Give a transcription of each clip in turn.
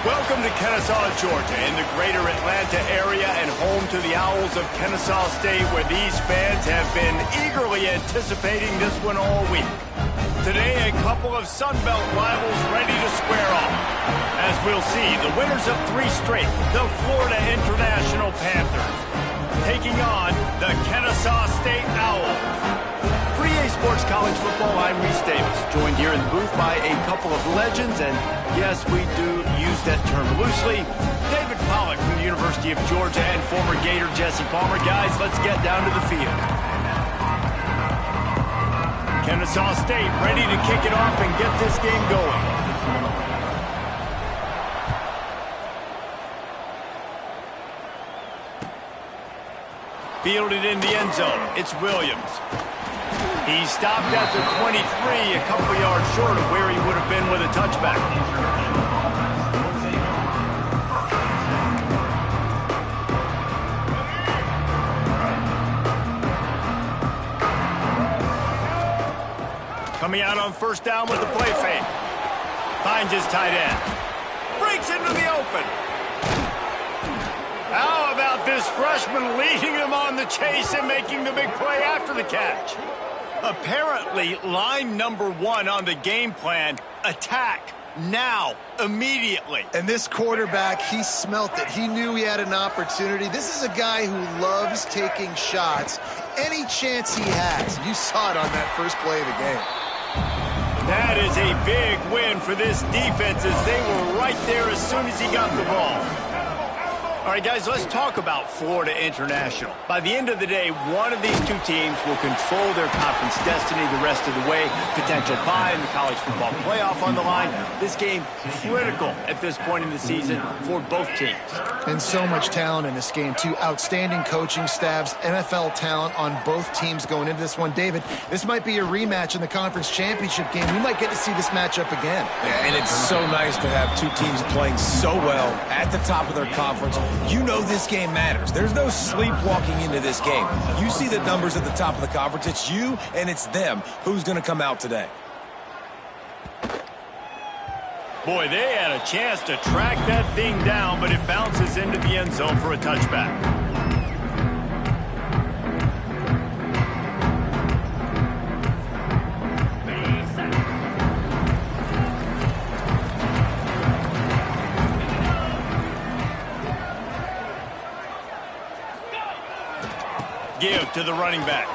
Welcome to Kennesaw, Georgia, in the greater Atlanta area and home to the Owls of Kennesaw State, where these fans have been eagerly anticipating this one all week. Today, a couple of Sun Belt rivals ready to square off. As we'll see, the winners of 3 straight, the Florida International Panthers, taking on the Kennesaw State Owls. For EA Sports College Football, I'm Reese Davis, joined here in the booth by a couple of legends, and yes, we do use that term loosely. David Pollack from the University of Georgia and former Gator Jesse Palmer. Guys, let's get down to the field. Kennesaw State ready to kick it off and get this game going. Fielded in the end zone, it's Williams. He stopped at the 23, a couple yards short of where he would have been with a touchback. Coming out on first down with the play fake. Finds his tight end. Breaks into the open. How about this freshman leading him on the chase and making the big play after the catch? Apparently, line number 1 on the game plan, attack, now, immediately. And this quarterback, he smelt it. He knew he had an opportunity. This is a guy who loves taking shots any chance he has. You saw it on that first play of the game. That is a big win for this defense as they were right there as soon as he got the ball. All right, guys, let's talk about Florida International. By the end of the day, one of these two teams will control their conference destiny the rest of the way. Potential bye in the college football playoff on the line. This game critical at this point in the season for both teams. And so much talent in this game, too. Outstanding coaching staffs, NFL talent on both teams going into this one. David, this might be a rematch in the conference championship game. We might get to see this matchup again. Yeah, and it's so nice to have two teams playing so well at the top of their conference. You know this game matters. There's no sleepwalking into this game. You see the numbers at the top of the conference. It's you and it's them. Who's going to come out today? Boy, they had a chance to track that thing down, but it bounces into the end zone for a touchback. Give to the running back.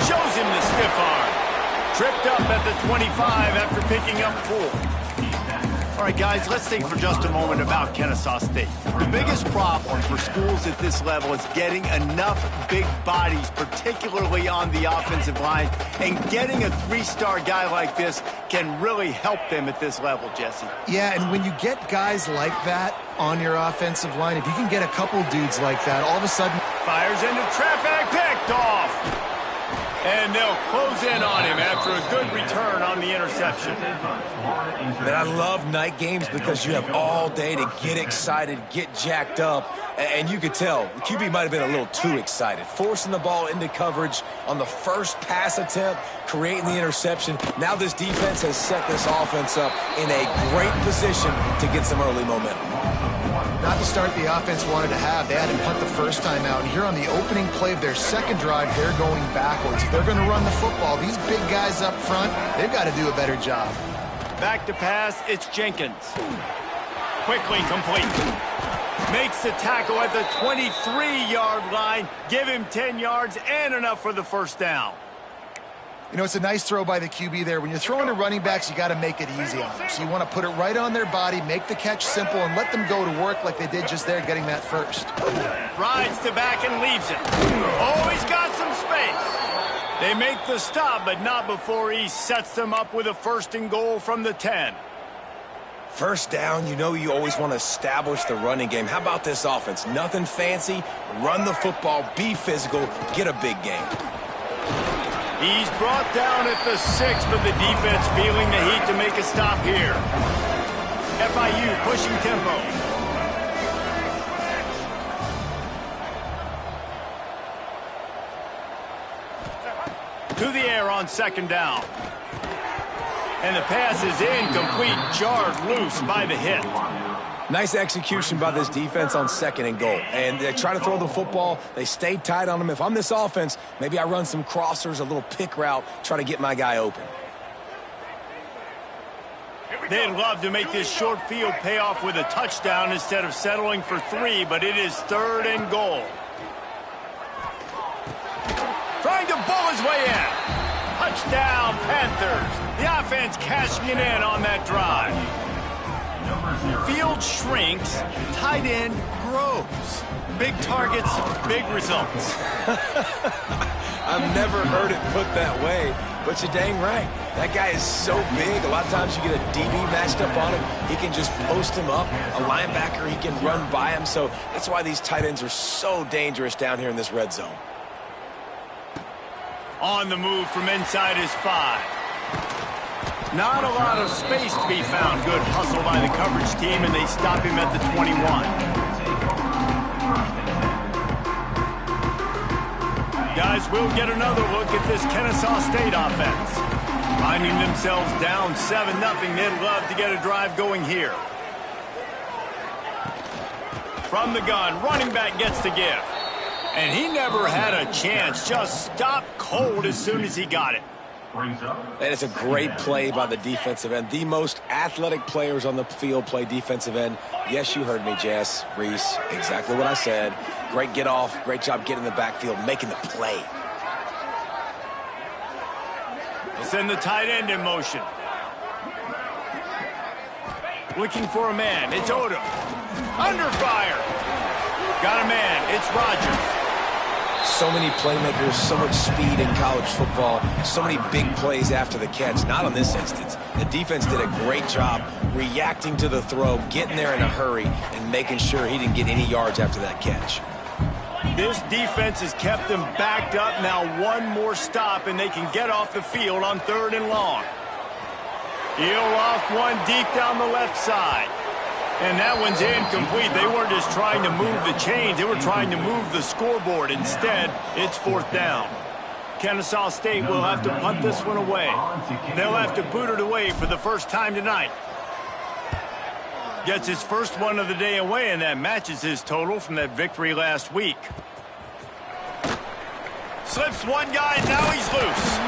Shows him the stiff arm. Tripped up at the 25 after picking up 4. All right, guys, let's think for just a moment about Kennesaw State. The biggest problem for schools at this level is getting enough big bodies, particularly on the offensive line, and getting a 3-star guy like this can really help them at this level, Jesse. Yeah, and when you get guys like that on your offensive line, if you can get a couple dudes like that, all of a sudden... Fires into traffic, picked off. And they'll close in on him after a good return on the interception. Man, I love night games because you have all day to get excited, get jacked up. And you could tell, the QB might have been a little too excited. Forcing the ball into coverage on the first pass attempt, creating the interception. Now this defense has set this offense up in a great position to get some early momentum. Not the start the offense wanted to have. They had him punt the first time out. And here on the opening play of their second drive, they're going backwards. If they're going to run the football, these big guys up front, they've got to do a better job. Back to pass, it's Jenkins. Quickly complete. Makes the tackle at the 23-yard line. Give him 10 yards and enough for the first down. You know, it's a nice throw by the QB there. When you're throwing to running backs, you got to make it easy on them. So you want to put it right on their body, make the catch simple, and let them go to work like they did just there, getting that first. Rides the back and leaves it. Oh, he's got some space. They make the stop, but not before he sets them up with a 1st and goal from the 10. First down, you know you always want to establish the running game. How about this offense? Nothing fancy. Run the football, be physical, get a big game. He's brought down at the 6, but the defense feeling the heat to make a stop here. FIU pushing tempo. To the air on 2nd down. And the pass is incomplete, jarred loose by the hit. Nice execution by this defense on 2nd and goal. And they try to throw the football. They stay tight on them. If I'm this offense, maybe I run some crossers, a little pick route, try to get my guy open. They'd love to make this short field pay off with a touchdown instead of settling for 3, but it is 3rd and goal. Trying to bull his way in. Touchdown, Panthers. The offense cashing it in on that drive. Field shrinks, tight end grows. Big targets, big results. I've never heard it put that way, but you're dang right. That guy is so big. A lot of times you get a DB matched up on him. He can just post him up. A linebacker, he can run by him. So that's why these tight ends are so dangerous down here in this red zone. On the move from inside his 5. Not a lot of space to be found. Good hustle by the coverage team, and they stop him at the 21. Guys, we'll get another look at this Kennesaw State offense. Finding themselves down 7-0, they'd love to get a drive going here. From the gun, running back gets the give. And he never had a chance, just stopped cold as soon as he got it. And it's a great play by the defensive end. The most athletic players on the field play defensive end. Yes, you heard me, Jess, Reese. Exactly what I said. Great get off. Great job getting in the backfield, making the play. They'll send the tight end in motion. Looking for a man. It's Odom. Under fire. Got a man. It's Rogers. So many playmakers, so much speed in college football, so many big plays after the catch. Not on this instance. The defense did a great job reacting to the throw, getting there in a hurry, and making sure he didn't get any yards after that catch. This defense has kept them backed up. Now one more stop, and they can get off the field on 3rd and long. He'll off one deep down the left side. And that one's incomplete. They weren't just trying to move the chains. They were trying to move the scoreboard. Instead, it's 4th down. Kennesaw State will have to punt this one away. They'll have to boot it away for the first time tonight. Gets his first one of the day away, and that matches his total from that victory last week. Slips one guy, and now he's loose.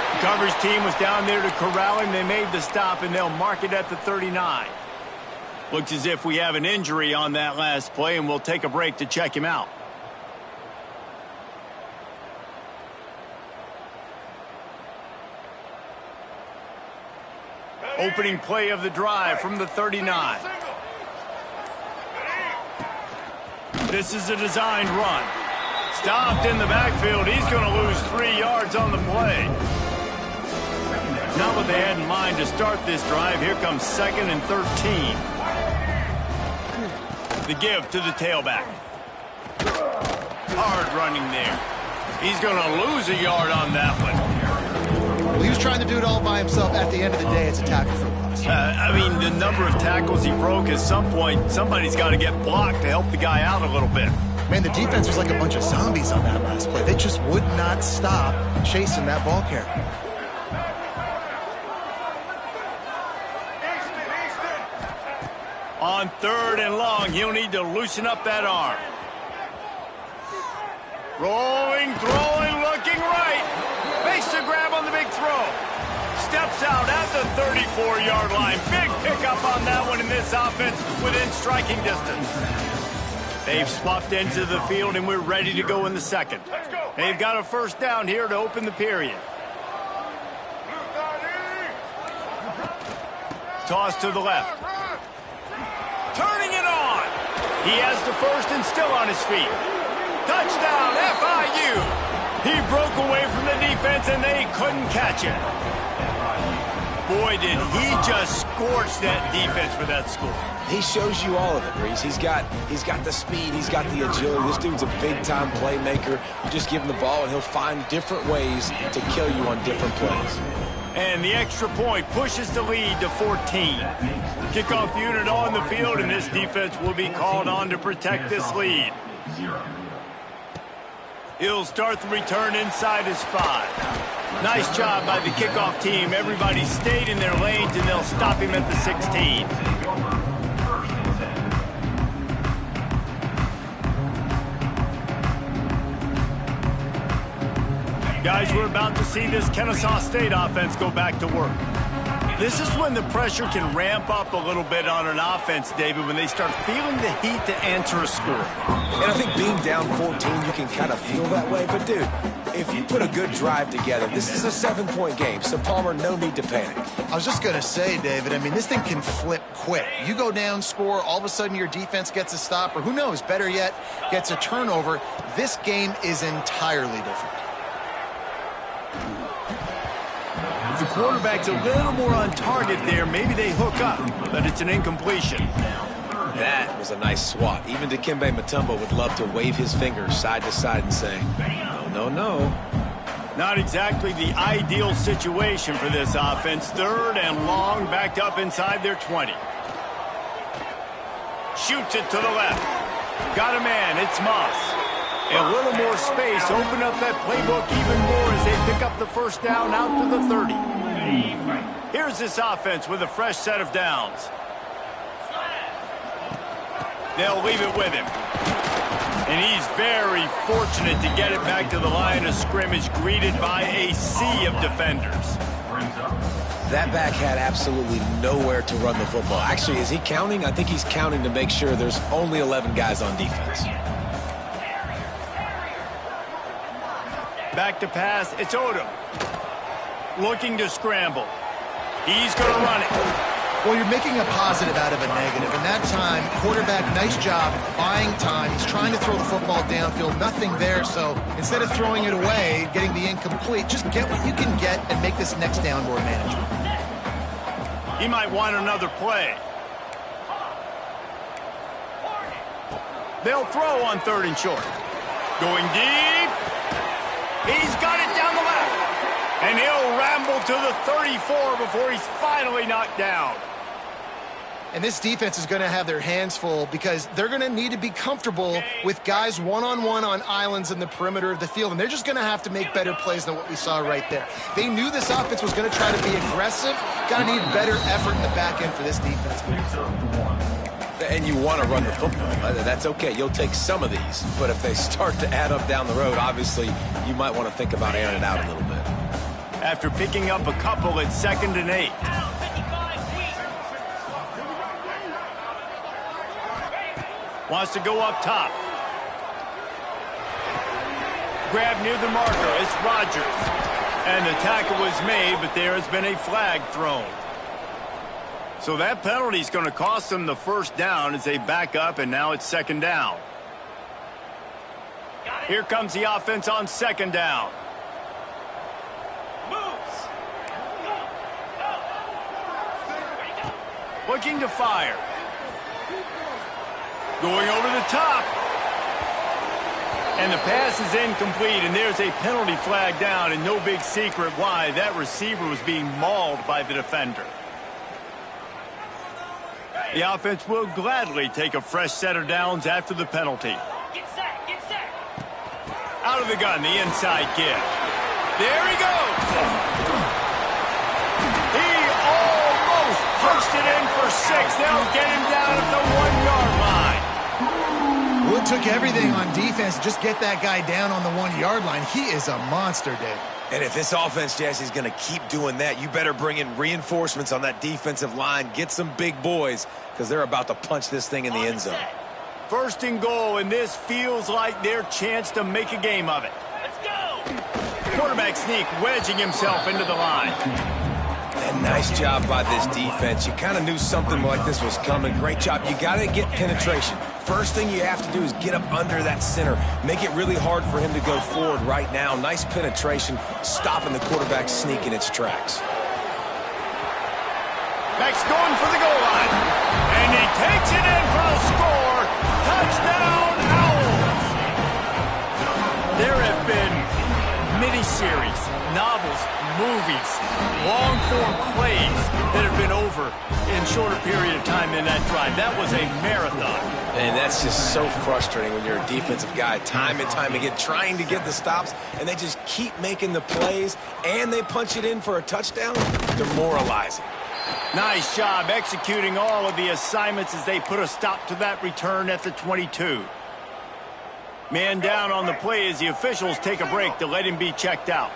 The coverage team was down there to corral him. They made the stop, and they'll mark it at the 39. Looks as if we have an injury on that last play, and we'll take a break to check him out. Opening play of the drive from the 39. This is a designed run. Stopped in the backfield. He's going to lose 3 yards on the play. Not what they had in mind to start this drive. Here comes 2nd and 13. The give to the tailback. Hard running there. He's going to lose a yard on that one. Well, he was trying to do it all by himself. At the end of the day, it's a tackle for loss. I mean, the number of tackles he broke, at some point, somebody's got to get blocked to help the guy out a little bit. Man, the defense was like a bunch of zombies on that last play. They just would not stop chasing that ball carrier. On 3rd and long, he'll need to loosen up that arm. Rolling, throwing, looking right. Makes the grab on the big throw. Steps out at the 34-yard line. Big pickup on that one in this offense within striking distance. They've swapped into the field, and we're ready to go in the second. They've got a first down here to open the period. Toss to the left. Turning it on. He has the first and still on his feet. Touchdown, FIU. He broke away from the defense, and they couldn't catch it. Boy, did he just scorch that defense for that score. He shows you all of it, Reese. He's got the speed. He's got the agility. This dude's a big-time playmaker. You just give him the ball, and he'll find different ways to kill you on different plays. And the extra point pushes the lead to 14. Kickoff unit on the field, and this defense will be called on to protect this lead. He'll start the return inside his 5. Nice job by the kickoff team. Everybody stayed in their lanes, and they'll stop him at the 16. Guys, we're about to see this Kennesaw State offense go back to work. This is when the pressure can ramp up a little bit on an offense, David, when they start feeling the heat to answer a score. And I think being down 14, you can kind of feel that way. But, dude, if you put a good drive together, this is a 7-point game. So, Palmer, no need to panic. I was just going to say, David, I mean, this thing can flip quick. You go down, score, all of a sudden your defense gets a stop, or who knows, better yet, gets a turnover. This game is entirely different. The quarterback's a little more on target there. Maybe they hook up, but it's an incompletion. That was a nice swat. Even Dikembe Mutombo would love to wave his fingers side to side and say, no, no, no. Not exactly the ideal situation for this offense. 3rd and long, backed up inside their 20. Shoots it to the left. Got a man. It's Moss. A little more space. Open up that playbook even more as they pick up the first down out to the 30. Here's this offense with a fresh set of downs. They'll leave it with him. And he's very fortunate to get it back to the line of scrimmage, greeted by a sea of defenders. That back had absolutely nowhere to run the football. Actually, is he counting? I think he's counting to make sure there's only 11 guys on defense. Back to pass. It's Odom. Looking to scramble. He's going to run it. Well, you're making a positive out of a negative. And that time, quarterback, nice job buying time. He's trying to throw the football downfield. Nothing there. So instead of throwing it away, getting the incomplete, just get what you can get and make this next down more manageable. He might want another play. They'll throw on 3rd and short. Going deep. He's got it down the left. And he'll ramble to the 34 before he's finally knocked down. And this defense is going to have their hands full because they're going to need to be comfortable with guys one-on-one on islands in the perimeter of the field. And they're just going to have to make better plays than what we saw right there. They knew this offense was going to try to be aggressive. Got to need better effort in the back end for this defense. And you want to run the football. That's okay. You'll take some of these. But if they start to add up down the road, obviously you might want to think about airing it out a little bit. After picking up a couple at 2nd and 8. Wants to go up top. Grab near the marker. It's Rodgers. And the tackle was made, but there has been a flag thrown. So that penalty is going to cost them the first down as they back up, and now it's 2nd down. Here comes the offense on 2nd down. Looking to fire. Going over the top. And the pass is incomplete, and there's a penalty flag down, and no big secret why. That receiver was being mauled by the defender. The offense will gladly take a fresh set of downs after the penalty. Get set, get set. Out of the gun, the inside give. There he goes. He almost punched it in for 6. They'll get him down at the 1-yard line. Well, it took everything on defense to just get that guy down on the 1-yard line. He is a monster, Dave. And if this offense, Jesse, is going to keep doing that, you better bring in reinforcements on that defensive line. Get some big boys, because they're about to punch this thing in the end zone. 1st and goal, and this feels like their chance to make a game of it. Let's go. Quarterback sneak, wedging himself into the line. And nice job by this defense. You kind of knew something like this was coming. Great job. You got to get penetration. First thing you have to do is get up under that center. Make it really hard for him to go forward right now. Nice penetration, stopping the quarterback sneak in its tracks. Next going for the goal line. And he takes it in for the score. Touchdown, Owls. There have been mini-series novels, movies, long-form plays that have been over in shorter period of time than that drive. That was a marathon. And that's just so frustrating when you're a defensive guy, time and time again, trying to get the stops, and they just keep making the plays, and they punch it in for a touchdown. Demoralizing. Nice job executing all of the assignments as they put a stop to that return at the 22. Man down on the play as the officials take a break to let him be checked out.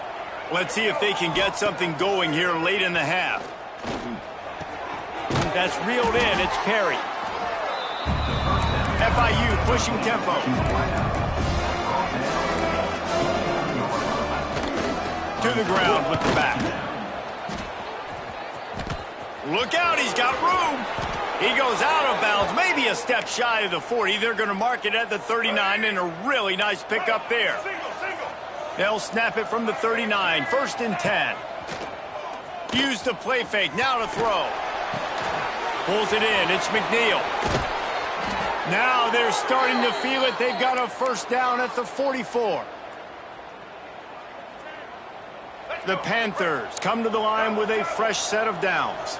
Let's see if they can get something going here late in the half. That's reeled in. It's Perry. FIU pushing tempo. To the ground with the back. Look out, he's got room. He goes out of bounds, maybe a step shy of the 40. They're going to mark it at the 39, and a really nice pickup there. They'll snap it from the 39, 1st and 10. Use the play fake, now to throw. Pulls it in, it's McNeil. Now they're starting to feel it. They've got a first down at the 44. The Panthers come to the line with a fresh set of downs.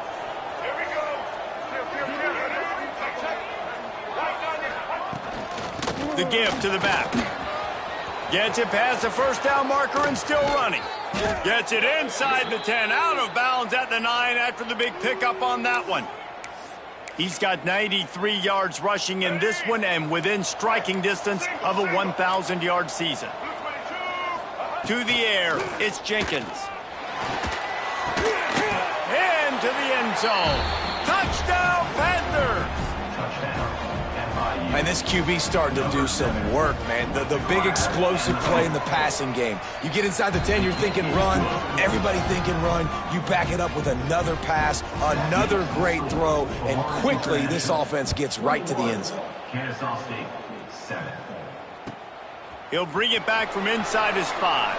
The give to the back. Gets it past the first down marker and still running. Gets it inside the 10, out of bounds at the 9 after the big pickup on that one. He's got 93 yards rushing in this one and within striking distance of a 1,000-yard season. To the air, it's Jenkins. Into the end zone. Touchdown, Panthers! And this QB starting to do some work, man. The big explosive play in the passing game. You get inside the 10, you're thinking run. Everybody thinking run. You back it up with another pass, another great throw, and quickly this offense gets right to the end zone. Kennesaw State, 7. He'll bring it back from inside his 5.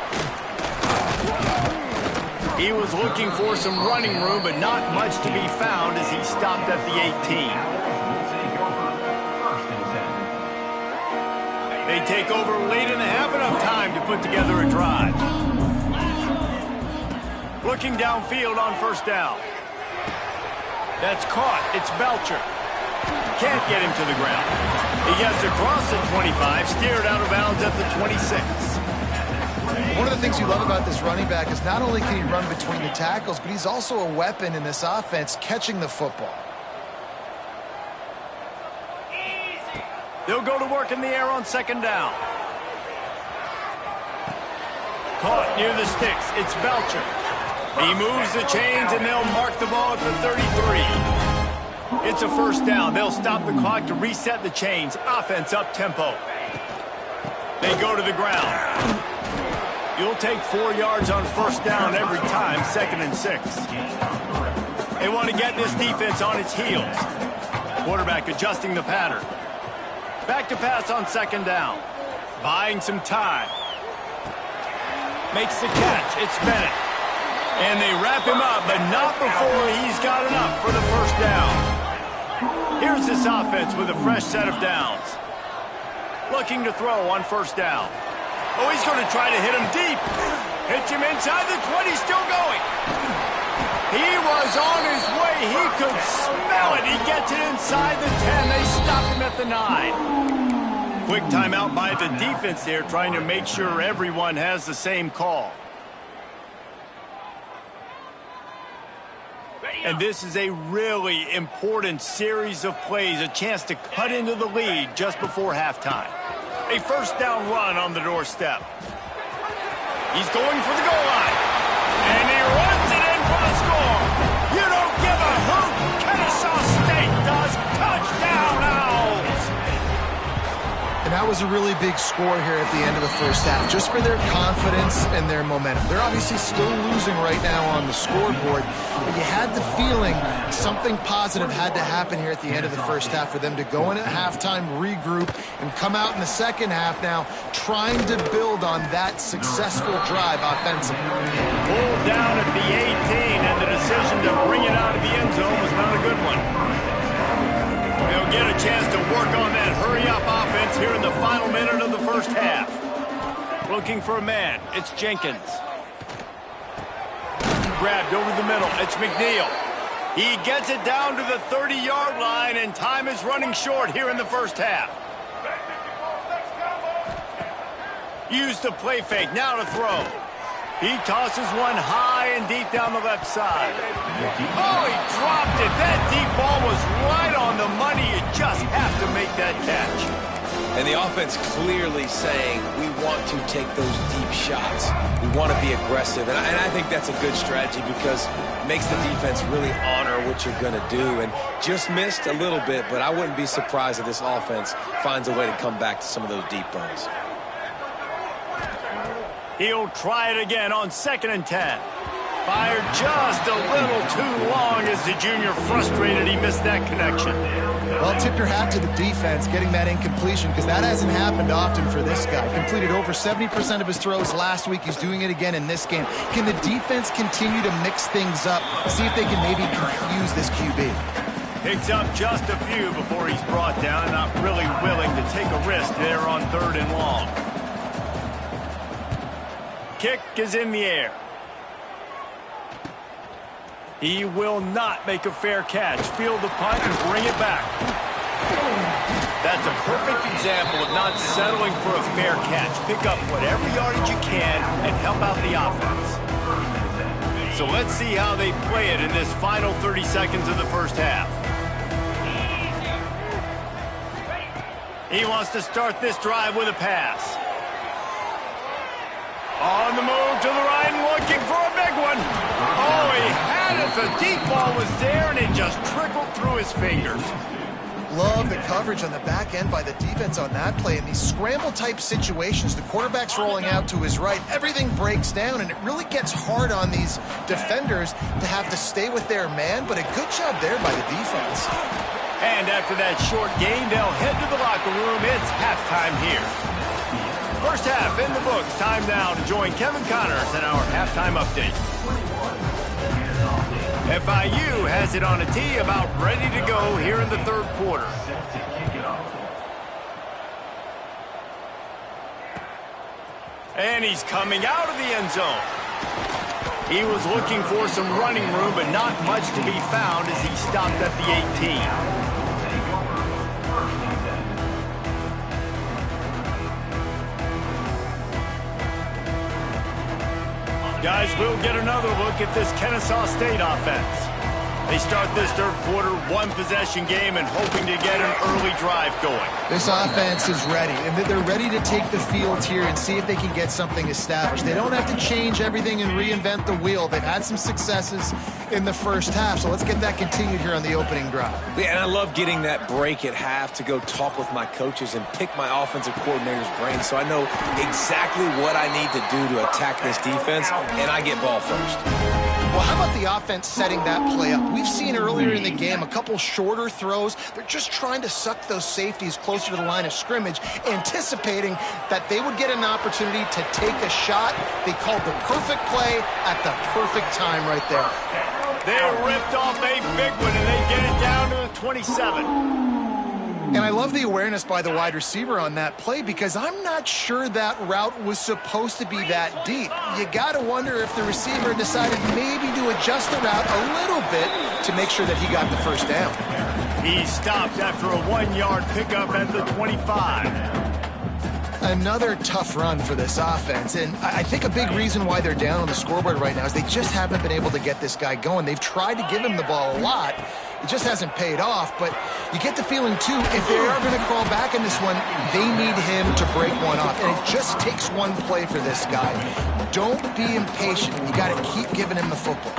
He was looking for some running room, but not much to be found as he stopped at the 18. They take over late in the half, enough time to put together a drive. Looking downfield on first down. That's caught. It's Belcher. Can't get him to the ground. He gets across the 25, steered out of bounds at the 26. One of the things you love about this running back is not only can he run between the tackles, but he's also a weapon in this offense catching the football. They'll go to work in the air on second down. Caught near the sticks. It's Belcher. He moves the chains, and they'll mark the ball at the 33. It's a first down. They'll stop the clock to reset the chains. Offense up-tempo. They go to the ground. You'll take 4 yards on first down every time, 2nd and 6. They want to get this defense on its heels. Quarterback adjusting the pattern. Back to pass on second down. Buying some time. Makes the catch. It's Bennett. And they wrap him up, but not before he's got enough for the first down. Here's this offense with a fresh set of downs. Looking to throw on first down. Oh, he's going to try to hit him deep. Hits him inside the 20, still going. He was on his way. He could smell it. He gets it inside the 10. They stop him at the 9. Quick timeout by the defense there, trying to make sure everyone has the same call. And this is a really important series of plays, a chance to cut into the lead just before halftime. A first down run on the doorstep. He's going for the goal line. And he runs it in for the score. You don't give a hoot. Kennesaw State does. Touchdown, Owls. And that was a really big score here at the end of the first half, just for their confidence and their momentum. They're obviously still losing right now on the scoreboard, but you had the feeling something positive had to happen here at the end of the first half for them to go in at halftime, regroup, and come out in the second half now trying to build on that successful drive offensively. Pulled down at the 18, and the decision to bring it out of the end zone was not a good one. They'll get a chance to work on that hurry-up offense here in the final minute of the first half. Looking for a man. It's Jenkins. grabbed over the middle. It's McNeil. He gets it down to the 30-yard line, and time is running short here in the first half. Use the play fake. Now to throw. He tosses one high and deep down the left side. Oh, he dropped it. That deep ball was right on the money. You just have to make that catch. And the offense clearly saying, we want to take those deep shots. We want to be aggressive. And I think that's a good strategy because it makes the defense really honor what you're going to do. And just missed a little bit, but I wouldn't be surprised if this offense finds a way to come back to some of those deep balls. He'll try it again on 2nd and 10. Fired just a little too long as the junior frustrated he missed that connection. Well, tip your hat to the defense getting that incompletion because that hasn't happened often for this guy. Completed over 70% of his throws last week. He's doing it again in this game. Can the defense continue to mix things up? See if they can maybe confuse this QB. Picks up just a few before he's brought down. Not really willing to take a risk there on 3rd and long. Kick is in the air. He will not make a fair catch. Field the punt and bring it back. That's a perfect example of not settling for a fair catch. Pick up whatever yardage you can and help out the offense. So let's see how they play it in this final 30 seconds of the first half. He wants to start this drive with a pass. On the move to the right and looking for a big one. Oh, he had it. The deep ball was there, and it just trickled through his fingers. Love the coverage on the back end by the defense on that play. In these scramble-type situations, the quarterback's rolling out to his right. Everything breaks down, and it really gets hard on these defenders to have to stay with their man, but a good job there by the defense. And after that short gain, they'll head to the locker room. It's halftime here. First half in the books. Time now to join Kevin Connors in our halftime update. FIU has it on a tee, about ready to go here in the 3rd quarter. And he's coming out of the end zone. He was looking for some running room, but not much to be found as he stopped at the 18. Guys, we'll get another look at this Kennesaw State offense. They start this 3rd quarter, 1-possession game, and hoping to get an early drive going. This offense is ready, and they're ready to take the field here and see if they can get something established. They don't have to change everything and reinvent the wheel. They've had some successes in the first half, so let's get that continued here on the opening drive. Yeah, and I love getting that break at half to go talk with my coaches and pick my offensive coordinator's brain so I know exactly what I need to do to attack this defense, and I get ball first. Well, how about the offense setting that play up? We've seen earlier in the game a couple shorter throws. They're just trying to suck those safeties closer to the line of scrimmage, anticipating that they would get an opportunity to take a shot. They called the perfect play at the perfect time right there. They ripped off a big one, and they get it down to the 27. And I love the awareness by the wide receiver on that play because I'm not sure that route was supposed to be that deep. You got to wonder if the receiver decided maybe to adjust the route a little bit to make sure that he got the first down. He stopped after a 1-yard pickup at the 25. Another tough run for this offense, and I think a big reason why they're down on the scoreboard right now is they just haven't been able to get this guy going. They've tried to give him the ball a lot. It just hasn't paid off, but you get the feeling, too, if they are going to crawl back in this one, they need him to break one off, and it just takes one play for this guy. Don't be impatient. You got to keep giving him the football.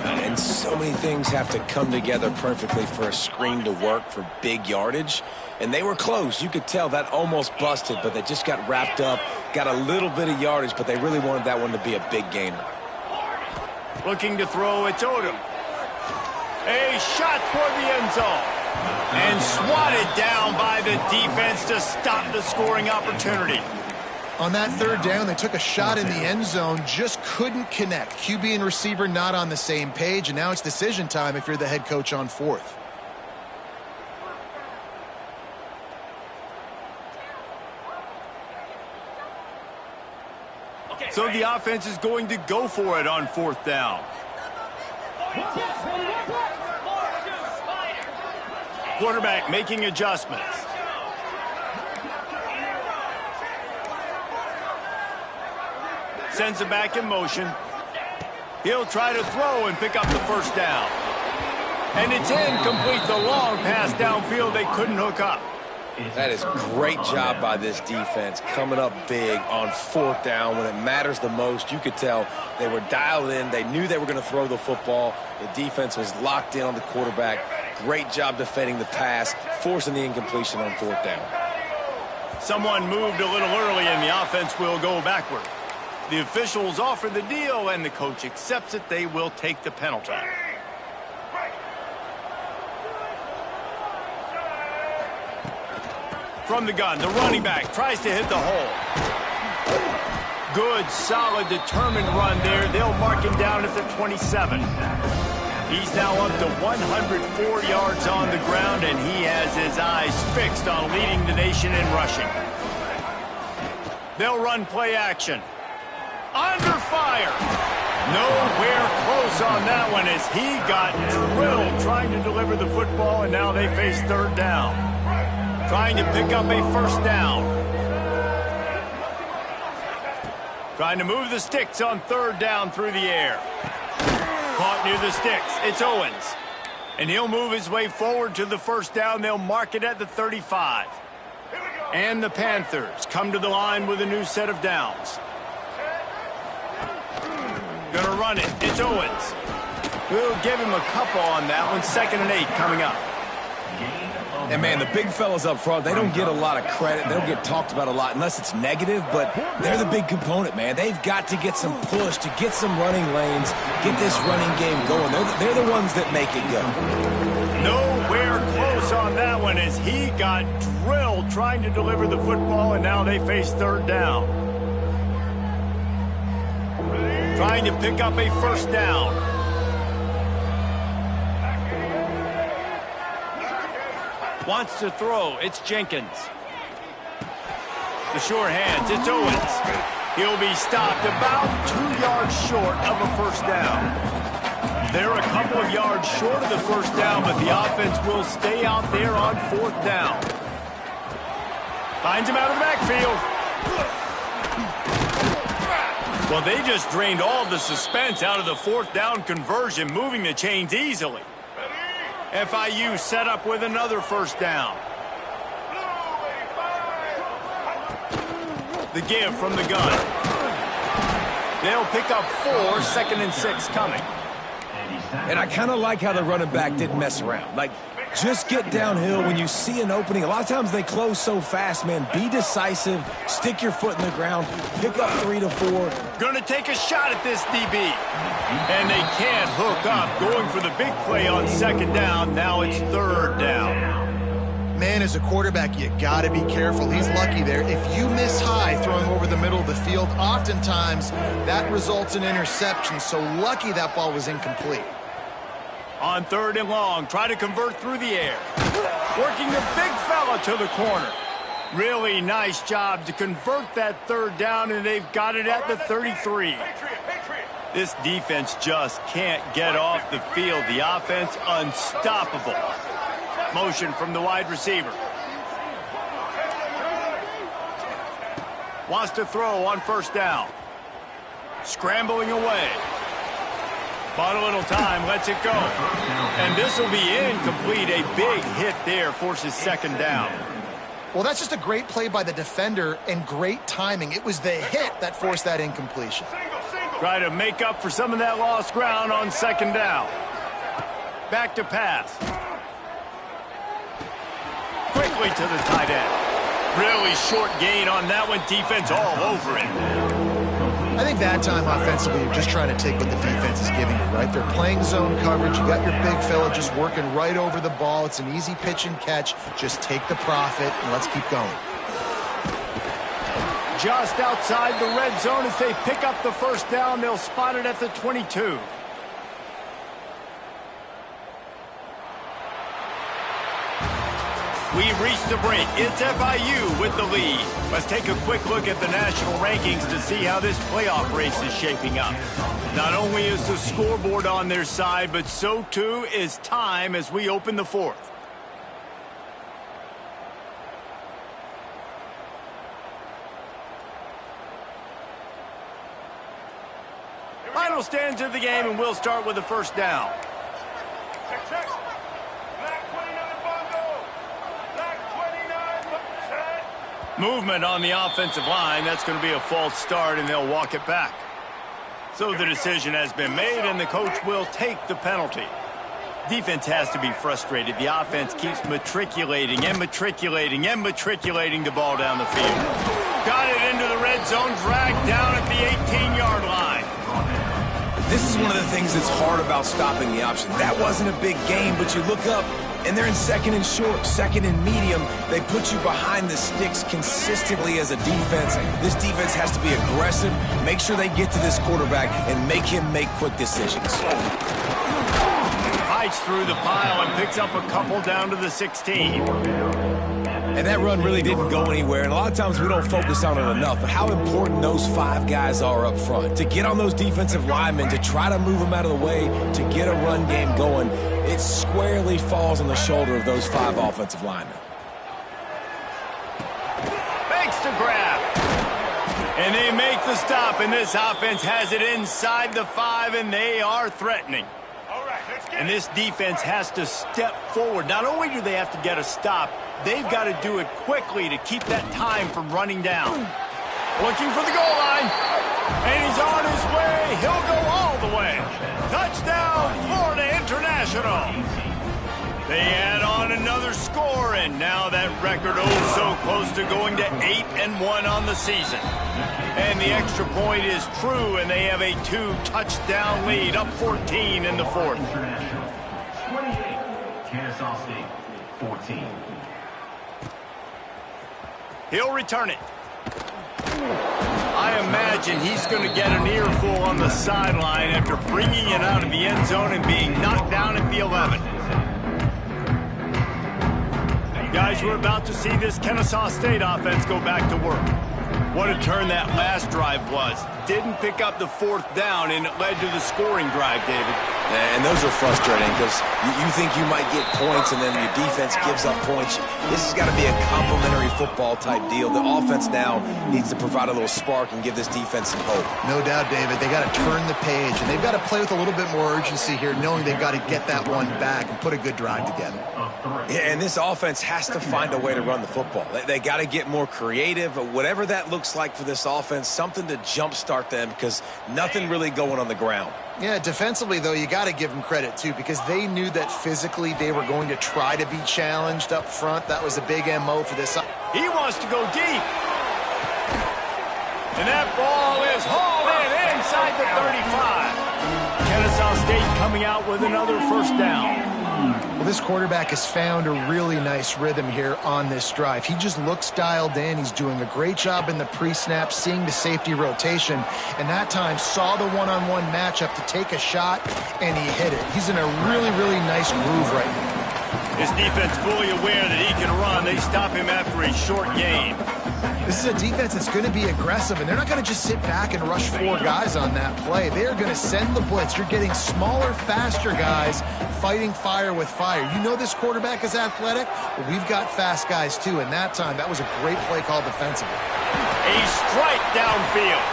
And so many things have to come together perfectly for a screen to work for big yardage. And they were close. You could tell that almost busted, but they just got wrapped up, got a little bit of yardage, but they really wanted that one to be a big gainer. Looking to throw, it's Odom. A shot toward the end zone. And swatted down by the defense to stop the scoring opportunity. On that 3rd down, they took a shot in the end zone, just couldn't connect. QB and receiver not on the same page, and now it's decision time if you're the head coach on 4th. So the offense is going to go for it on 4th down. Quarterback making adjustments. Sends it back in motion. He'll try to throw and pick up the 1st down. And it's incomplete. The long pass downfield they couldn't hook up. That is great job by this defense, coming up big on 4th down when it matters the most. You could tell they were dialed in. They knew they were going to throw the football. The defense was locked in on the quarterback. Great job defending the pass, forcing the incompletion on 4th down. Someone moved a little early, and the offense will go backward. The officials offer the deal, and the coach accepts it. They will take the penalty. From the gun, the running back tries to hit the hole. Good, solid, determined run there. They'll mark him down at the 27. He's now up to 104 yards on the ground, and he has his eyes fixed on leading the nation in rushing. They'll run play action. Under fire. Nowhere close on that one as he got drilled trying to deliver the football, and now they face 3rd down. Trying to pick up a 1st down. Trying to move the sticks on 3rd down through the air. Caught near the sticks. It's Owens. And he'll move his way forward to the 1st down. They'll mark it at the 35. And the Panthers come to the line with a new set of downs. Gonna run it. It's Owens. We'll give him a couple on that one. 2nd and 8 coming up. And, man, the big fellas up front, they don't get a lot of credit. They don't get talked about a lot unless it's negative, but they're the big component, man. They've got to get some push, to get some running lanes, get this running game going. They're the ones that make it go. Nowhere close on that one as he got drilled trying to deliver the football, and now they face 3rd down. Trying to pick up a 1st down. Wants to throw. It's Jenkins. The sure hands. It's Owens. He'll be stopped about 2 yards short of a 1st down. They're a couple of yards short of the 1st down, but the offense will stay out there on 4th down. Finds him out of the backfield. Well, they just drained all the suspense out of the 4th down conversion, moving the chains easily. FIU set up with another 1st down. The give from the gun. They'll pick up 4, 2nd and 6 coming. And I kind of like how the running back didn't mess around. Like, just get downhill when you see an opening. A lot of times they close so fast, man. Be decisive. Stick your foot in the ground. Pick up 3 to 4. Going to take a shot at this DB. And they can't hook up. Going for the big play on 2nd down. Now it's 3rd down. Man, as a quarterback, you got to be careful. He's lucky there. If you miss high throwing over the middle of the field, oftentimes that results in interception. So lucky that ball was incomplete. On 3rd and long, try to convert through the air. Working the big fella to the corner. Really nice job to convert that 3rd down, and they've got it at the 33. This defense just can't get off the field. The offense unstoppable. Motion from the wide receiver. Wants to throw on 1st down. Scrambling away. Bought a little time, lets it go. And this will be incomplete. A big hit there forces 2nd down. Well, that's just a great play by the defender and great timing. It was the hit that forced that incompletion. Try to make up for some of that lost ground on 2nd down. Back to pass. Quickly to the tight end. Really short gain on that one. Defense all over it. I think that time offensively, you're just trying to take what the defense is giving you, right? They're playing zone coverage. You got your big fella just working right over the ball. It's an easy pitch and catch. Just take the profit and let's keep going. Just outside the red zone as they pick up the 1st down. They'll spot it at the 22. We've reached the break. It's FIU with the lead. Let's take a quick look at the national rankings to see how this playoff race is shaping up. Not only is the scoreboard on their side, but so too is time as we open the fourth. Final stands of the game, and we'll start with the first down. Movement on the offensive line. That's going to be a false start, and they'll walk it back. So the decision has been made, and the coach will take the penalty. Defense has to be frustrated. The offense keeps matriculating and matriculating and matriculating the ball down the field. Got it into the red zone, dragged down at the 18-yard line. This is one of the things that's hard about stopping the option. That wasn't a big game, but you look up, and they're in second and short, second and medium. They put you behind the sticks consistently as a defense. This defense has to be aggressive, make sure they get to this quarterback, and make him make quick decisions. Fights through the pile and picks up a couple down to the 16. And that run really didn't go anywhere, and a lot of times we don't focus on it enough, but how important those 5 guys are up front. To get on those defensive linemen, to try to move them out of the way, to get a run game going, it squarely falls on the shoulder of those 5 offensive linemen. Makes the grab. And they make the stop, and this offense has it inside the 5, and they are threatening. And this defense has to step forward. Not only do they have to get a stop, they've got to do it quickly to keep that time from running down. Looking for the goal line. And he's on his way. He'll go all the way. Touchdown, Florida International. They add on another score, and now that record so close to going to 8-1 on the season. And the extra point is true, and they have a 2-touchdown lead, up 14 in the fourth. 28, Kennesaw State, 14. He'll return it. I imagine he's going to get an earful on the sideline after bringing it out of the end zone and being knocked down at the 11. Guys, we're about to see this Kennesaw State offense go back to work. What a turn that last drive was. Didn't pick up the 4th down, and it led to the scoring drive, David. And those are frustrating because you think you might get points, and then your defense gives up points. This has got to be a complementary football type deal. The offense now needs to provide a little spark and give this defense some hope. No doubt, David. They got to turn the page, and they've got to play with a little bit more urgency here, knowing they've got to get that one back and put a good drive together. Yeah, and this offense has to find a way to run the football. They got to get more creative, whatever that looks like for this offense, something to jumpstart them because nothing really going on the ground. Yeah, defensively, though, you got to give them credit, too, because they knew that physically they were going to try to be challenged up front. That was a big MO for this. He wants to go deep. And that ball is hauled in inside the 35. Kennesaw State coming out with another first down. Well, this quarterback has found a really nice rhythm here on this drive. He just looks dialed in. He's doing a great job in the pre-snap, seeing the safety rotation, and that time saw the one-on-one matchup to take a shot, and he hit it. He's in a really, really nice groove right now. His defense fully aware that he can run. They stop him after a short gain. This is a defense that's going to be aggressive, and they're not going to just sit back and rush 4 guys on that play. They are going to send the blitz. You're getting smaller, faster guys fighting fire with fire. You know this quarterback is athletic? Well, we've got fast guys, too, and that time, that was a great play call defensively. A strike downfield.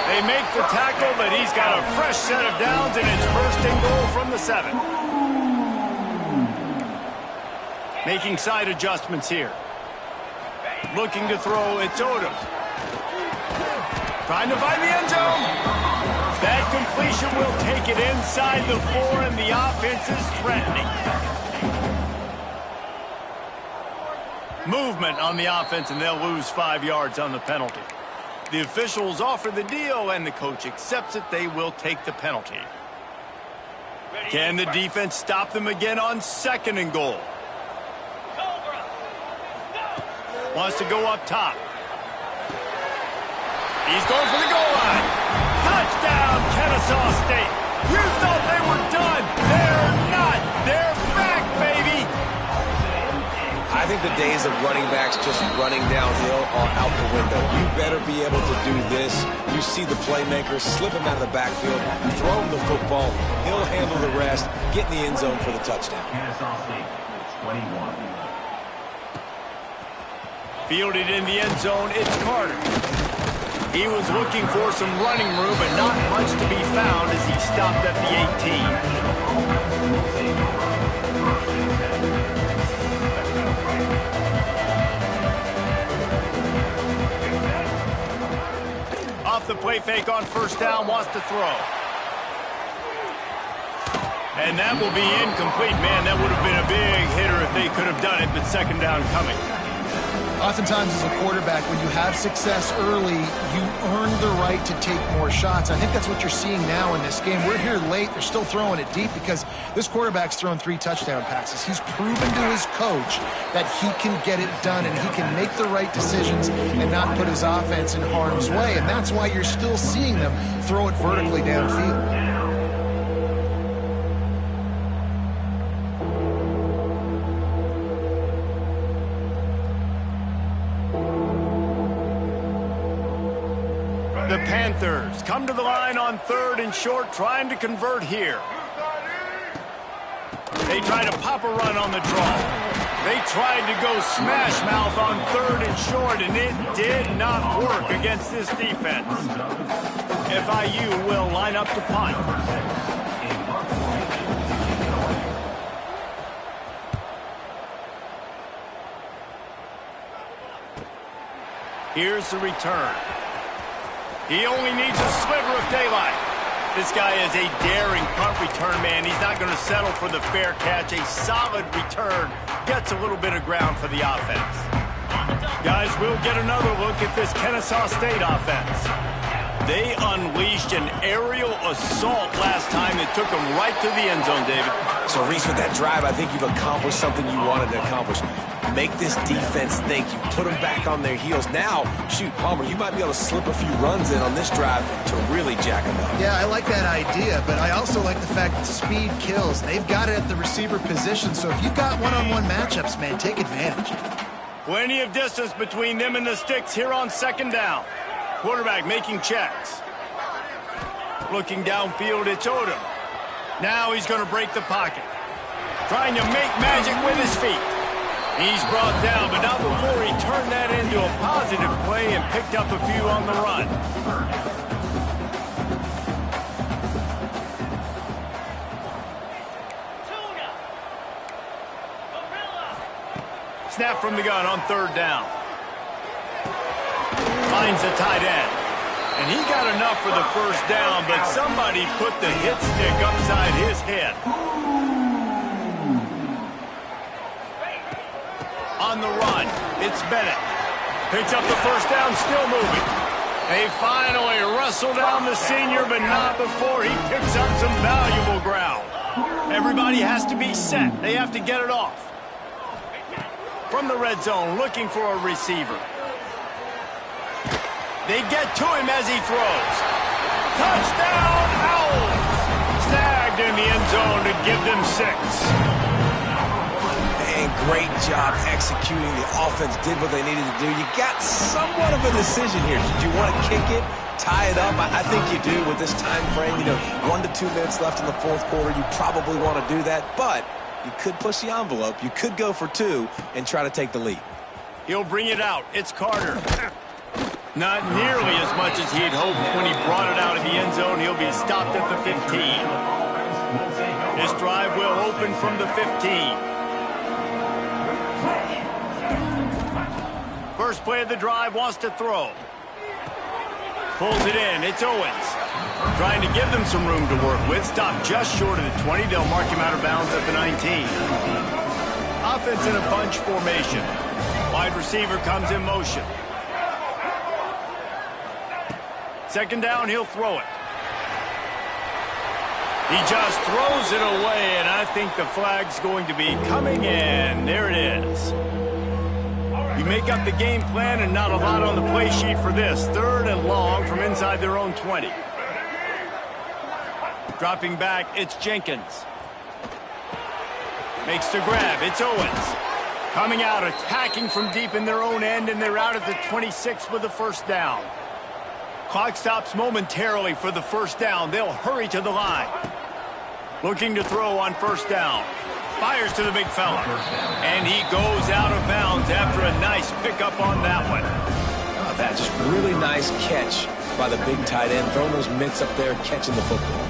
They make the tackle, but he's got a fresh set of downs, and it's first and goal from the 7. Making side adjustments here. Looking to throw, it's Odom. Trying to find the end zone. That completion will take it inside the 4, and the offense is threatening. Movement on the offense, and they'll lose 5 yards on the penalty. The officials offer the deal, and the coach accepts it. They will take the penalty. Can the defense stop them again on 2nd and goal? Wants to go up top. He's going for the goal line. Touchdown, Kennesaw State. You thought they were done. They're not. They're back, baby. I think the days of running backs just running downhill are out the window. You better be able to do this. You see the playmaker, slip him out of the backfield, throw him the football, he'll handle the rest, get in the end zone for the touchdown. Kennesaw State, 21. Fielded in the end zone, it's Carter. He was looking for some running room, but not much to be found as he stopped at the 18. Off the play fake on first down, wants to throw. And that will be incomplete. Man, that would have been a big hitter if they could have done it, but second down coming. Oftentimes as a quarterback, when you have success early, you earn the right to take more shots. I think that's what you're seeing now in this game. We're here late. They're still throwing it deep because this quarterback's thrown 3 touchdown passes. He's proven to his coach that he can get it done and he can make the right decisions and not put his offense in harm's way. And that's why you're still seeing them throw it vertically downfield. The Panthers come to the line on 3rd and short, trying to convert here. They try to pop a run on the draw. They tried to go smash mouth on 3rd and short, and it did not work against this defense. FIU will line up to punt. Here's the return. He only needs a sliver of daylight. This guy is a daring punt return man. He's not going to settle for the fair catch. A solid return gets a little bit of ground for the offense. Guys, we'll get another look at this Kennesaw State offense. They unleashed an aerial assault last time that took them right to the end zone, David. So, Reese, with that drive, I think you've accomplished something you wanted to accomplish. Make this defense think. You put them back on their heels. Now, shoot, Palmer, you might be able to slip a few runs in on this drive to really jack them up. Yeah, I like that idea, but I also like the fact that speed kills. They've got it at the receiver position, so if you've got one-on-one matchups, man, take advantage. Plenty of distance between them and the sticks here on second down. Quarterback making checks. Looking downfield, it's Odom. Now he's going to break the pocket. Trying to make magic with his feet. He's brought down, but not before he turned that into a positive play and picked up a few on the run. Snap from the gun on 3rd down. Finds the tight end. And he got enough for the first down, but somebody put the hit stick upside his head. On the run, it's Bennett. Picks up the first down, still moving. They finally wrestle down the senior, but not before he picks up some valuable ground. Everybody has to be set. They have to get it off. From the red zone, looking for a receiver. They get to him as he throws. Touchdown, Owls! Snagged in the end zone to give them 6. And great job executing. The offense did what they needed to do. You got somewhat of a decision here. Did you want to kick it, tie it up? I think you do with this time frame. 1 to 2 minutes left in the 4th quarter. You probably want to do that, but you could push the envelope. You could go for 2 and try to take the lead. He'll bring it out. It's Carter. Not nearly as much as he had hoped when he brought it out of the end zone. He'll be stopped at the 15. This drive will open from the 15. First play of the drive, wants to throw. Pulls it in. It's Owens. Trying to give them some room to work with. Stopped just short of the 20. They'll mark him out of bounds at the 19. Offense in a bunch formation. Wide receiver comes in motion. Second down, he'll throw it. He just throws it away, and I think the flag's going to be coming in. There it is. You make up the game plan and not a lot on the play sheet for this. 3rd and long from inside their own 20. Dropping back, it's Jenkins. Makes the grab, it's Owens. Coming out, attacking from deep in their own end, and they're out at the 26 with the first down. Clock stops momentarily for the first down. They'll hurry to the line. Looking to throw on first down. Fires to the big fella. And he goes out of bounds after a nice pickup on that one. Oh, that's just really nice catch by the big tight end, throwing those mitts up there, catching the football.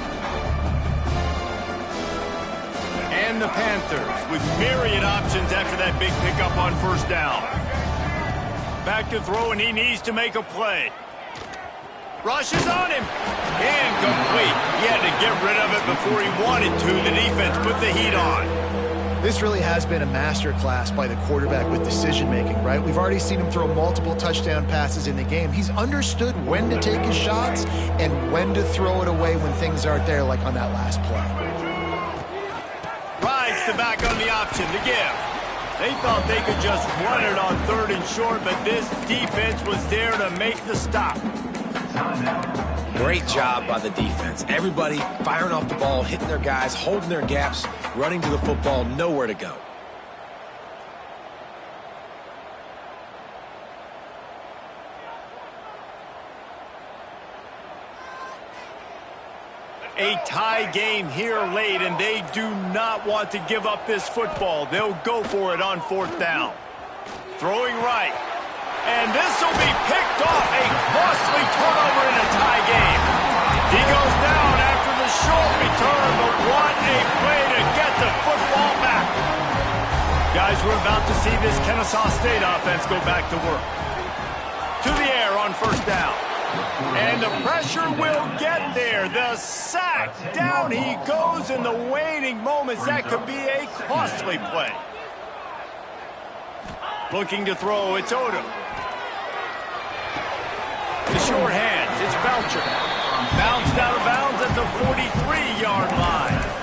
And the Panthers with myriad options after that big pickup on first down. Back to throw, and he needs to make a play. Rushes on him. Incomplete. He had to get rid of it before he wanted to. The defense put the heat on. This really has been a masterclass by the quarterback with decision-making, right? We've already seen him throw multiple touchdown passes in the game. He's understood when to take his shots and when to throw it away when things aren't there, like on that last play. Rides the back on the option, the give. They thought they could just run it on 3rd and short, but this defense was there to make the stop. Great job by the defense. Everybody firing off the ball, hitting their guys, holding their gaps, running to the football, nowhere to go. A tie game here late, and they do not want to give up this football. They'll go for it on 4th down. Throwing right. And this will be picked off. A costly turnover in a tie game. He goes down after the short return, but what a play to get the football back. Guys, we're about to see this Kennesaw State offense go back to work. To the air on first down. And the pressure will get there. The sack. Down he goes in the waning moments. That could be a costly play. Looking to throw. It's Odom. The short hands. It's Belcher. Bounced out of bounds at the 43-yard line.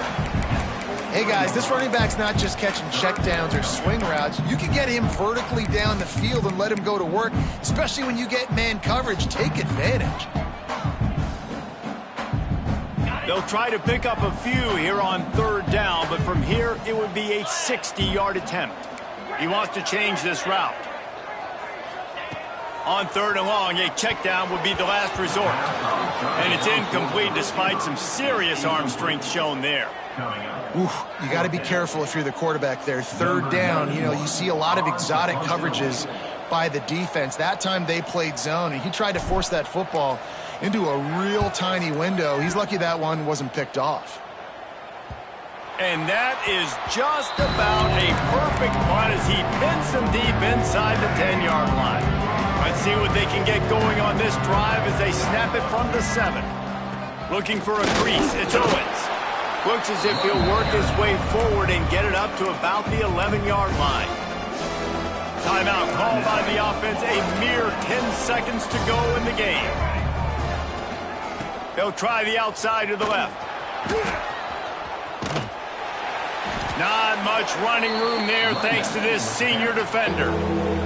Hey, guys, this running back's not just catching checkdowns or swing routes. You can get him vertically down the field and let him go to work, especially when you get man coverage. Take advantage. They'll try to pick up a few here on 3rd down, but from here, it would be a 60-yard attempt. He wants to change this route. On 3rd and long, a check down would be the last resort. And it's incomplete despite some serious arm strength shown there. Oof, you got to be careful if you're the quarterback there. 3rd down, you know, you see a lot of exotic coverages by the defense. That time they played zone, and he tried to force that football into a real tiny window. He's lucky that one wasn't picked off. And that is just about a perfect punt as he pins them deep inside the 10-yard line. Let's see what they can get going on this drive as they snap it from the 7. Looking for a crease. It's Owens. Looks as if he'll work his way forward and get it up to about the 11-yard line. Timeout called by the offense. A mere 10 seconds to go in the game. They'll try the outside to the left. Not much running room there thanks to this senior defender.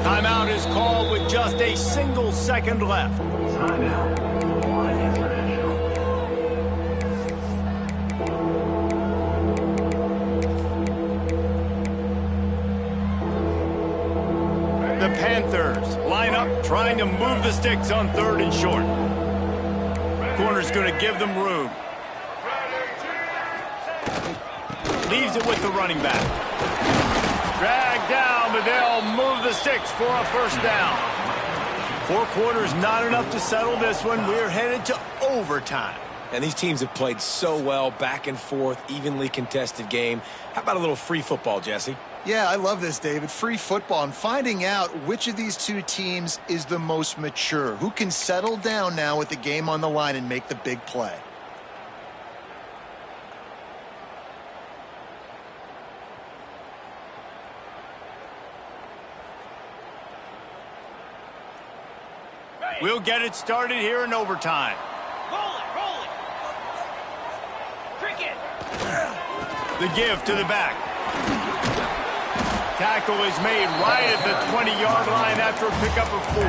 Timeout is called with just a single second left. The Panthers line up trying to move the sticks on 3rd and short. Corner's going to give them room. Leaves it with the running back. Dragged down, but they'll move the sticks for a first down. 4 quarters, not enough to settle this one. We're headed to overtime. And these teams have played so well, back and forth, evenly contested game. How about a little free football, Jesse? Yeah, I love this, David. Free football and finding out which of these two teams is the most mature. Who can settle down now with the game on the line and make the big play. We'll get it started here in overtime. Roll it. Cricket. The give to the back. Tackle is made right at the 20-yard line after a pickup of 4.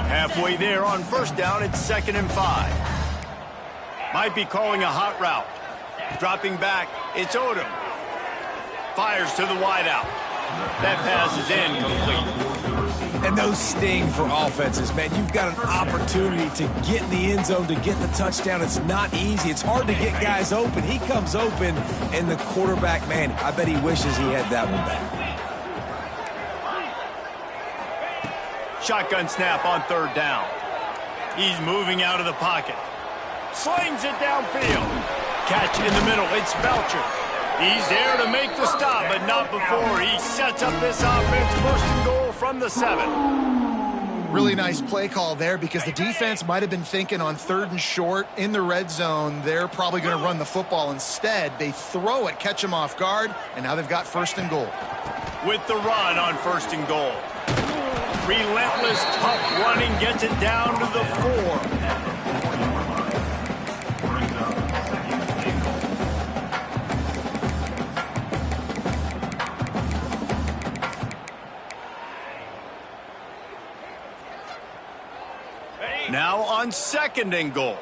Halfway there on first down, it's 2nd and 5. Might be calling a hot route. Dropping back, it's Odom. Fires to the wideout. That pass is incomplete. And those sting for offenses, man. You've got an opportunity to get in the end zone, to get the touchdown. It's not easy. It's hard to get guys open. He comes open, and the quarterback, man, I bet he wishes he had that one back. Shotgun snap on third down. He's moving out of the pocket. Slings it downfield. Catch in the middle. It's Belcher. He's there to make the stop, but not before he sets up this offense. First and goal from the 7. Really nice play call there because the defense might have been thinking on 3rd and short in the red zone. They're probably going to run the football instead. They throw it, catch them off guard, and now they've got 1st and goal. With the run on 1st and goal. Relentless, tough running gets it down to the 4. Now on 2nd and goal.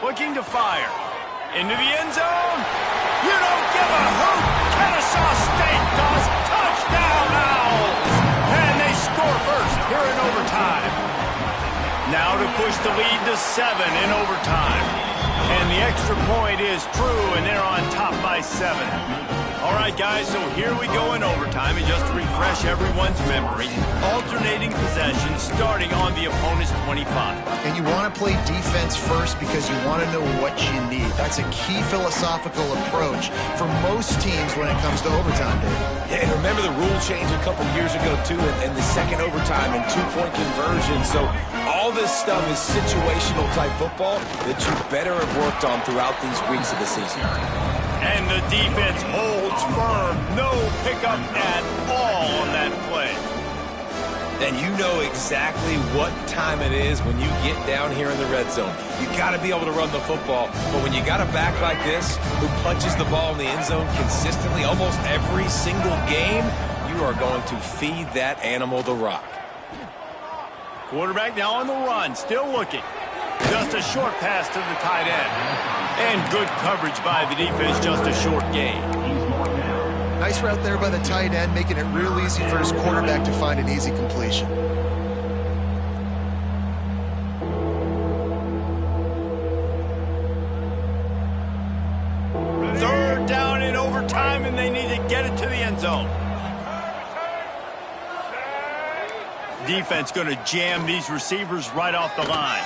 Looking to fire. Into the end zone. You don't give a hoot. Kennesaw State does. Touchdown Owls. And they score first here in overtime. Now to push the lead to 7 in overtime. And the extra point is true, and they're on top by 7. All right, guys, so here we go in overtime, and just to refresh everyone's memory, alternating possession starting on the opponent's 25. And you want to play defense first because you want to know what you need. That's a key philosophical approach for most teams when it comes to overtime, Dave. Yeah, and remember the rule change a couple years ago, too, and the second overtime and 2-point conversion. So all this stuff is situational type football that you better have worked on throughout these weeks of the season. And the defense holds firm. No pickup at all on that play. And you know exactly what time it is when you get down here in the red zone. You got to be able to run the football. But when you got a back like this who punches the ball in the end zone consistently almost every single game, you are going to feed that animal the rock. Quarterback now on the run, still looking. Just a short pass to the tight end. And good coverage by the defense, just a short gain. Nice route there by the tight end, making it real easy for his quarterback to find an easy completion. Third down in overtime, and they need to get it to the end zone. Defense going to jam these receivers right off the line.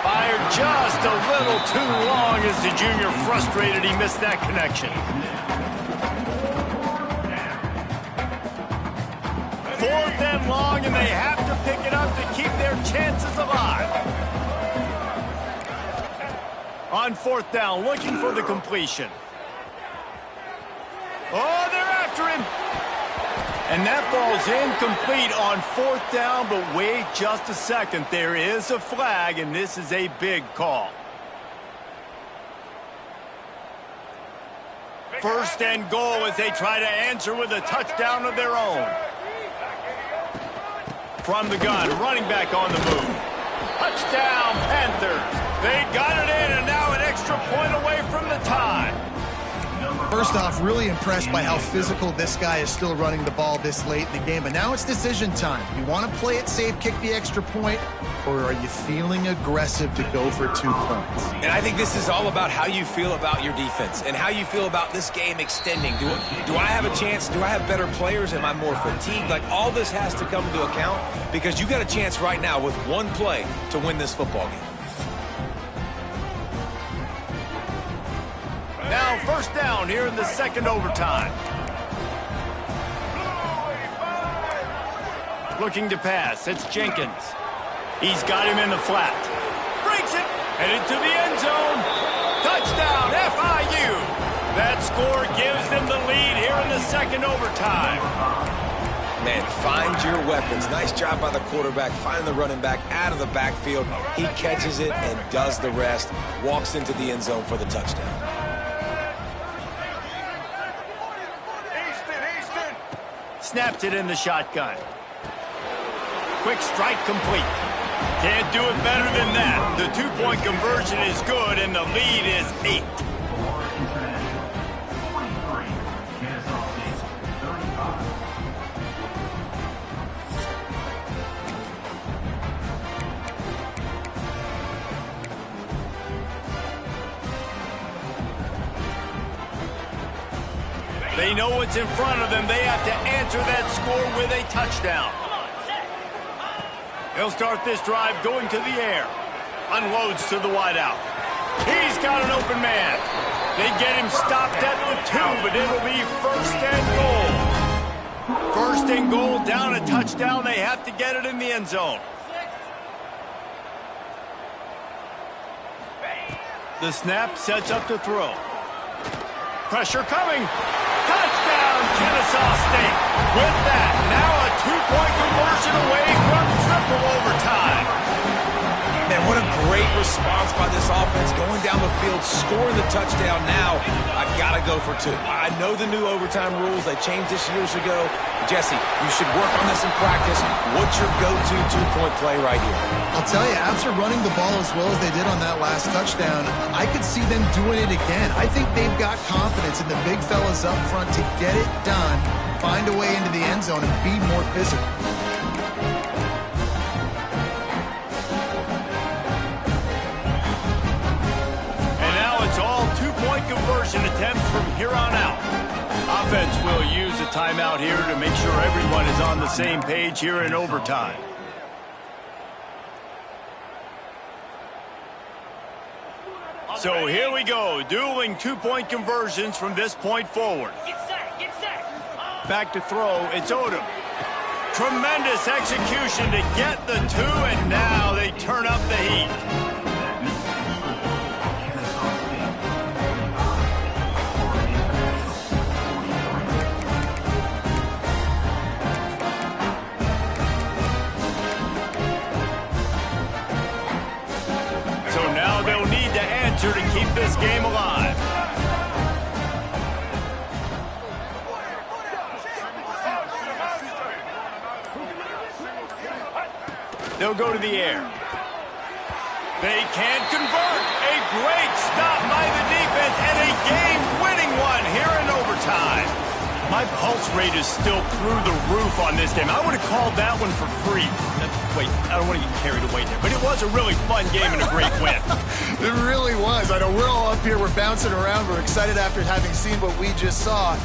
Fired just a little too long as the junior frustrated he missed that connection. 4th and long, and they have to pick it up to keep their chances alive. On 4th down, looking for the completion. Oh, they're after him. And that ball's incomplete on 4th down, but wait just a second. There is a flag, and this is a big call. 1st and goal as they try to answer with a touchdown of their own. From the gun, running back on the move. Touchdown, Panthers. They got it in, and now an extra point away from the tie. First off, really impressed by how physical this guy is still running the ball this late in the game. But now it's decision time. You want to play it safe, kick the extra point, or are you feeling aggressive to go for 2 points? And I think this is all about how you feel about your defense and how you feel about this game extending. Do I have a chance? Do I have better players? Am I more fatigued? Like, all this has to come into account because you got a chance right now with one play to win this football game. Now 1st down here in the 2nd overtime. Looking to pass. It's Jenkins. He's got him in the flat. Breaks it. Headed to the end zone. Touchdown, FIU. That score gives them the lead here in the 2nd overtime. Man, find your weapons. Nice job by the quarterback. Find the running back out of the backfield. He catches it and does the rest. Walks into the end zone for the touchdown. Snaps it in the shotgun. Quick strike complete. Can't do it better than that. The two-point conversion is good, and the lead is 8. Kennesaw State, 35. They know what's in front of them. They have to answer that score with a touchdown. He'll start this drive going to the air. Unloads to the wideout. He's got an open man. They get him stopped at the 2, but it'll be first and goal. First and goal, down a touchdown. They have to get it in the end zone. The snap sets up to throw. Pressure coming. Touchdown, Kennesaw State. With that, now a two-point conversion away from triple overtime. Man, what a great response by this offense. Going down the field, scoring the touchdown now. I got to go for 2. I know the new overtime rules. They changed this years ago. Jesse, you should work on this in practice. What's your go-to two-point play right here? I'll tell you, after running the ball as well as they did on that last touchdown, I could see them doing it again. I think they've got confidence in the big fellas up front to get it done, find a way into the end zone, and be more physical. Conversion attempts from here on out. Offense will use a timeout here to make sure everyone is on the same page here in overtime. So here we go, dueling two-point conversions from this point forward. Get set, get set. Back to throw, it's Odom. Tremendous execution to get the 2, and now they turn up the heat. To keep this game alive. They'll go to the air. They can't convert. A great stop by the defense and a game-winning one here in overtime. My pulse rate is still through the roof on this game. I would have called that one for free. Wait, I don't want to get carried away there, but it was a really fun game and a great win. It really was. I know we're all up here, we're bouncing around, we're excited after having seen what we just saw.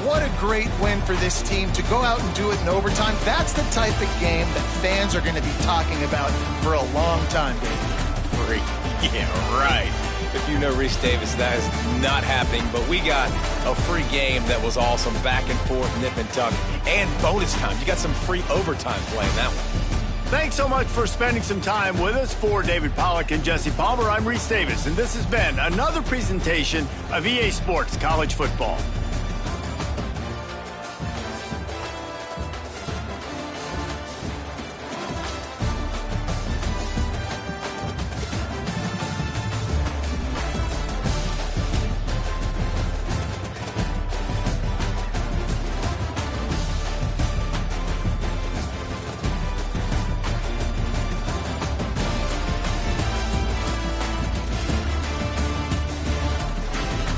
What a great win for this team to go out and do it in overtime. That's the type of game that fans are going to be talking about for a long time, Dave. Free. Yeah, right. If you know Reese Davis, that is not happening, but we got a free game that was awesome, back and forth, nip and tuck, and bonus time. You got some free overtime play in that one. Thanks so much for spending some time with us. For David Pollack and Jesse Palmer, I'm Reese Davis, and this has been another presentation of EA Sports College Football.